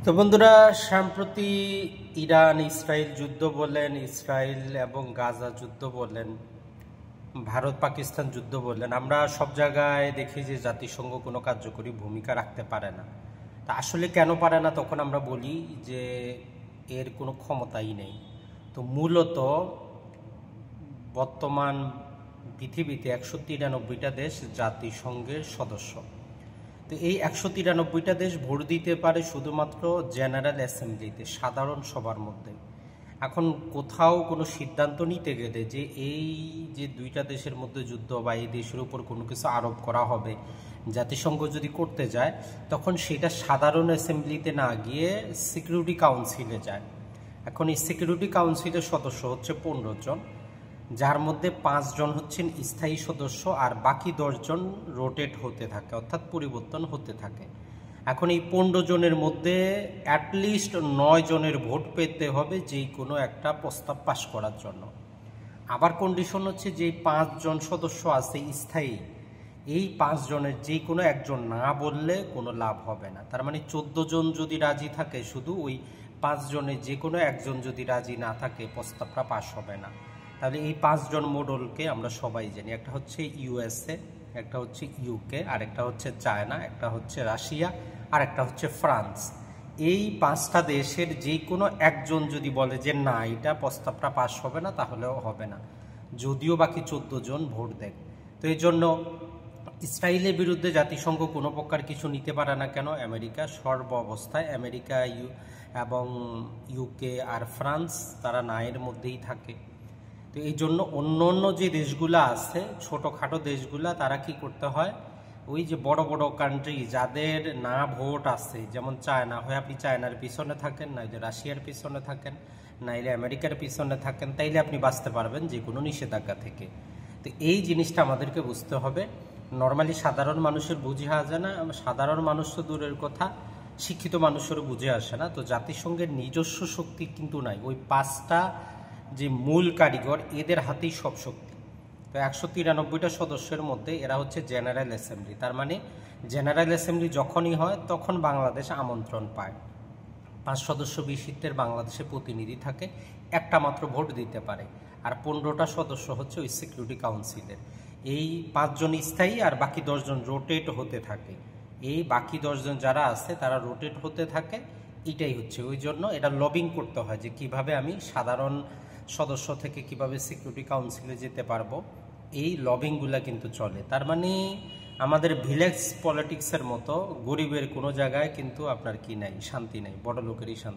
তো বন্ধুরা, সম্প্রতি ইরান ইসরায়েল যুদ্ধ বলেন, ইসরায়েল এবং গাজা যুদ্ধ বলেন, ভারত পাকিস্তান যুদ্ধ বললেন, আমরা সব জায়গায় দেখি যে জাতিসংঘ কোনো কার্যকরী ভূমিকা রাখতে পারে না। তা আসলে কেন পারে না, তখন আমরা বলি যে এর কোনো ক্ষমতাই নেই। তো মূলত বর্তমান পৃথিবীতে 193টা দেশ জাতিসংঘের সদস্য। তো এই 193টা দেশ ভোট দিতে পারে শুধুমাত্র জেনারেল অ্যাসেম্বলিতে, সাধারণ সভার মধ্যে। এখন কোথাও কোনো সিদ্ধান্ত নিতে গেলে যে এই যে দুইটা দেশের মধ্যে যুদ্ধ বা এই দেশের উপর কোনো কিছু আরোপ করা হবে, জাতিসংঘ যদি করতে যায়, তখন সেটা সাধারণ অ্যাসেম্বলিতে না গিয়ে সিকিউরিটি কাউন্সিলে যায়। এখন এই সিকিউরিটি কাউন্সিলের সদস্য হচ্ছে 15 জন, যার মধ্যে 5 জন হচ্ছেন স্থায়ী সদস্য আর বাকি 10 জন রোটেট হতে থাকে, অর্থাৎ পরিবর্তন হতে থাকে। এখন এই 15 জনের মধ্যে অ্যাটলিস্ট 9 জনের ভোট পেতে হবে যেই কোনো একটা প্রস্তাব পাশ করার জন্য। আবার কন্ডিশন হচ্ছে যে 5 জন সদস্য আছে স্থায়ী, এই 5 জনের যে কোনো একজন না বললে কোনো লাভ হবে না। তার মানে 14 জন যদি রাজি থাকে, শুধু ওই 5 জনের যে কোনো একজন যদি রাজি না থাকে, প্রস্তাবটা পাশ হবে না। তাহলে এই 5 জন মডেলকে আমরা সবাই জানি, একটা হচ্ছে ইউএসএ, একটা হচ্ছে ইউকে, আর একটা হচ্ছে চায়না, একটা হচ্ছে রাশিয়া, আর একটা হচ্ছে ফ্রান্স। এই 5টা দেশের যে কোনো একজন যদি বলে যে না, এটা প্রস্তাবটা পাশ হবে না, তাহলেও হবে না, যদিও বাকি 14 জন ভোট দেয়। তো এই জন্য ইসরায়েলের বিরুদ্ধে জাতিসংঘ কোনো প্রকার কিছু নিতে পারে না। কেন? আমেরিকা সর্ব অবস্থায়, আমেরিকা এবং ইউকে আর ফ্রান্স, তারা নায়ের মধ্যেই থাকে। তো এই জন্য অন্য অন্য যে দেশগুলো আছে, ছোটোখাটো দেশগুলা, তারা কি করতে হয়, ওই যে বড় বড় কান্ট্রি যাদের না ভোট আছে, যেমন চায়না হয়, আপনি চায়নার পিছনে থাকেন, নাইলে রাশিয়ার পিছনে থাকেন, নাইলে আমেরিকার পিছনে থাকেন, তাইলে আপনি বাঁচতে পারবেন যে কোনো নিষেধাজ্ঞা থেকে। তো এই জিনিসটা আমাদেরকে বুঝতে হবে। নর্মালি সাধারণ মানুষের বুঝে আসে না, সাধারণ মানুষ তো দূরের কথা, শিক্ষিত মানুষেরও বুঝে আসে না। তো জাতিসংঘের নিজস্ব শক্তি কিন্তু নাই, ওই 5টা যে মূল কারিগর, এদের হাতেই সব শক্তি। তো 193টা সদস্যের মধ্যে এরা হচ্ছে জেনারেল অ্যাসেম্বলি। তার মানে জেনারেল অ্যাসেম্বলি যখনই হয় তখন বাংলাদেশ আমন্ত্রণ পায়। 5 সদস্য বিশিষ্টের বাংলাদেশে প্রতিনিধি থাকে, একটা মাত্র ভোট দিতে পারে। আর 15টা সদস্য হচ্ছে ওই সিকিউরিটি কাউন্সিলের। এই 5 জন স্থায়ী আর বাকি 10 জন রোটেট হতে থাকে। এই বাকি 10 জন যারা আছে তারা রোটেট হতে থাকে। এটাই হচ্ছে, ওই জন্য এটা লবিং করতে হয় যে কিভাবে আমি সাধারণ সদস্য থেকে কিভাবে সিকিউরিটি কাউন্সিলে যেতে পারবো। এই লবিংগুলা কিন্তু চলে। তার মানে আমাদের ভিলেজ পলিটিক্সের মতো গরিবের কোনো জায়গায় কিন্তু আপনার কি নাই, শান্তি নাই, বড় লোকেরই শান্তি।